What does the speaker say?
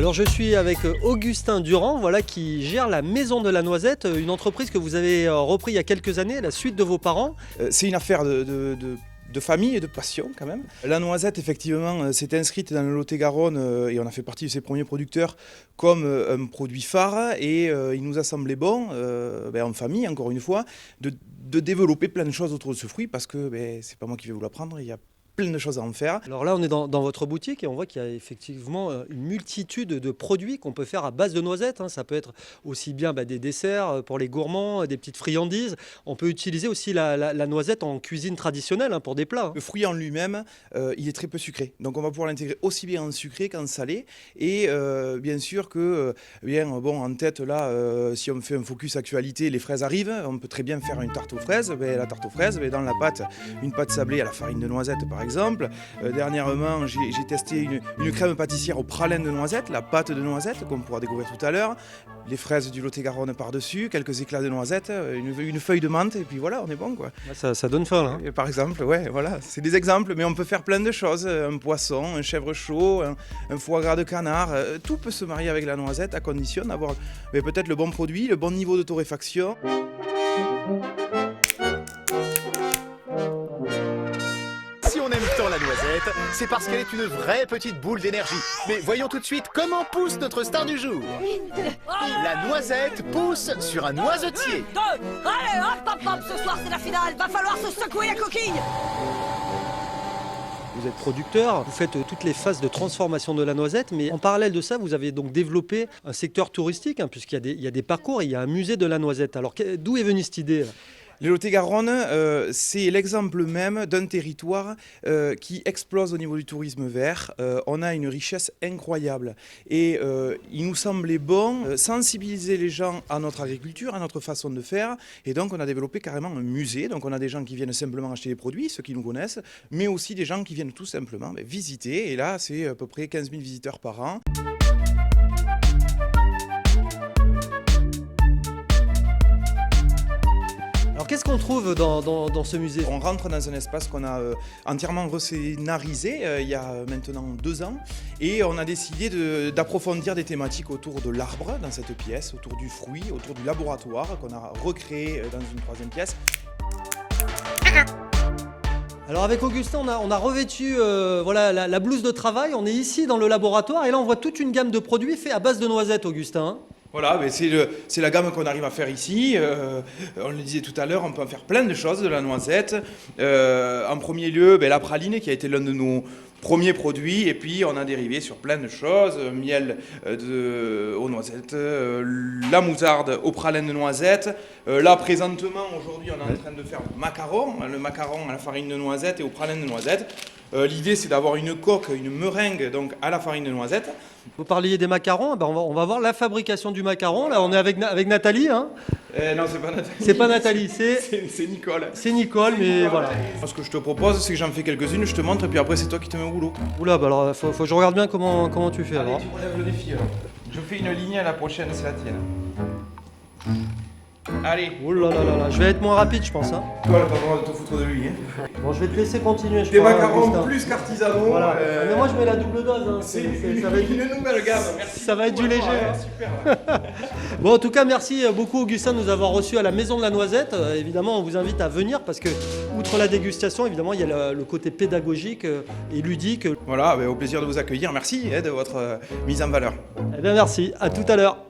Alors je suis avec Augustin Durand, voilà, qui gère la Maison de la Noisette, une entreprise que vous avez repris il y a quelques années, à la suite de vos parents. C'est une affaire de famille et de passion quand même. La noisette effectivement s'est inscrite dans le Lot-et-Garonne et on a fait partie de ses premiers producteurs comme un produit phare et il nous a semblé bon, en famille encore une fois, de développer plein de choses autour de ce fruit parce que c'est pas moi qui vais vous l'apprendre, il y a plein de choses à en faire. Alors là on est dans votre boutique et on voit qu'il y a effectivement une multitude de produits qu'on peut faire à base de noisettes, hein. Ça peut être aussi bien des desserts pour les gourmands, des petites friandises. On peut utiliser aussi la noisette en cuisine traditionnelle, hein, pour des plats, hein. Le fruit en lui-même, il est très peu sucré. Donc on va pouvoir l'intégrer aussi bien en sucré qu'en salé. Et bien sûr que, en tête là, si on fait un focus actualité, les fraises arrivent. On peut très bien faire une tarte aux fraises. La tarte aux fraises, dans la pâte, une pâte sablée à la farine de noisette par exemple. Dernièrement, j'ai testé une crème pâtissière au pralin de noisette, la pâte de noisette qu'on pourra découvrir tout à l'heure. Les fraises du Lot-et-Garonne par-dessus, quelques éclats de noisette, une feuille de menthe et puis voilà, on est bon quoi. Ça donne faim là, hein. Et par exemple, voilà, c'est des exemples, mais on peut faire plein de choses. Un poisson, un chèvre chaud, un foie gras de canard, tout peut se marier avec la noisette à condition d'avoir peut-être le bon produit, le bon niveau de torréfaction. Si on aime tant la noisette, c'est parce qu'elle est une vraie petite boule d'énergie. Mais voyons tout de suite comment pousse notre star du jour. La noisette pousse sur un noisetier. Allez, hop, hop, hop, ce soir c'est la finale, va falloir se secouer la coquille. Vous êtes producteur, vous faites toutes les phases de transformation de la noisette, mais en parallèle de ça, vous avez donc développé un secteur touristique, hein, puisqu'il y a des parcours, il y a un musée de la noisette. Alors d'où est venue cette idée là ? Le Lot-et-Garonne, c'est l'exemple même d'un territoire qui explose au niveau du tourisme vert. On a une richesse incroyable et il nous semblait bon sensibiliser les gens à notre agriculture, à notre façon de faire. Et donc on a développé carrément un musée. Donc on a des gens qui viennent simplement acheter des produits, ceux qui nous connaissent, mais aussi des gens qui viennent tout simplement visiter. Et là, c'est à peu près 15 000 visiteurs par an. Alors qu'est-ce qu'on trouve dans ce musée ? On rentre dans un espace qu'on a entièrement rescénarisé il y a maintenant 2 ans et on a décidé d'approfondir des thématiques autour de l'arbre dans cette pièce, autour du fruit, autour du laboratoire qu'on a recréé dans une 3e pièce. Alors avec Augustin, on a revêtu la blouse de travail, on est ici dans le laboratoire et là on voit toute une gamme de produits faits à base de noisettes, Augustin, hein. Voilà, c'est la gamme qu'on arrive à faire ici. On le disait tout à l'heure, on peut en faire plein de choses de la noisette. En premier lieu, la praline qui a été l'un de nos premiers produits. Et puis on a dérivé sur plein de choses. Miel aux noisettes, la moutarde au pralin de noisette. Là présentement, aujourd'hui, on est en train de faire le macaron à la farine de noisette et au pralin de noisette. L'idée c'est d'avoir une coque, une meringue donc à la farine de noisette. Vous parliez des macarons, on va voir la fabrication du macaron. Là on est avec Nathalie, hein. Non, c'est pas Nathalie. C'est pas Nathalie, c'est Nicole. C'est Nicole, mais voilà. Ce que je te propose, c'est que j'en fais quelques-unes, je te montre, et puis après c'est toi qui te mets au boulot. Oula, alors faut que je regarde bien comment tu fais. Allez, alors. tu relèves le défi alors. Je fais une ligne, la prochaine c'est la tienne. Allez. Oh là là là là, je vais être moins rapide, je pense, hein. Toi, elle va pas besoin de te foutre de lui, hein. Bon, je vais te laisser continuer. Des macarons plus qu'artisanaux. Voilà. Mais moi, je mets la double dose, hein. Ça va être une nouvelle gamme. Merci. Ça va être du léger. Ouais, super. Bon, en tout cas, merci beaucoup, Augustin, de nous avoir reçus à la Maison de la Noisette. Évidemment, on vous invite à venir parce que, outre la dégustation, évidemment, il y a le côté pédagogique et ludique. Voilà, au plaisir de vous accueillir. Merci de votre mise en valeur. Eh bien, merci. À tout à l'heure.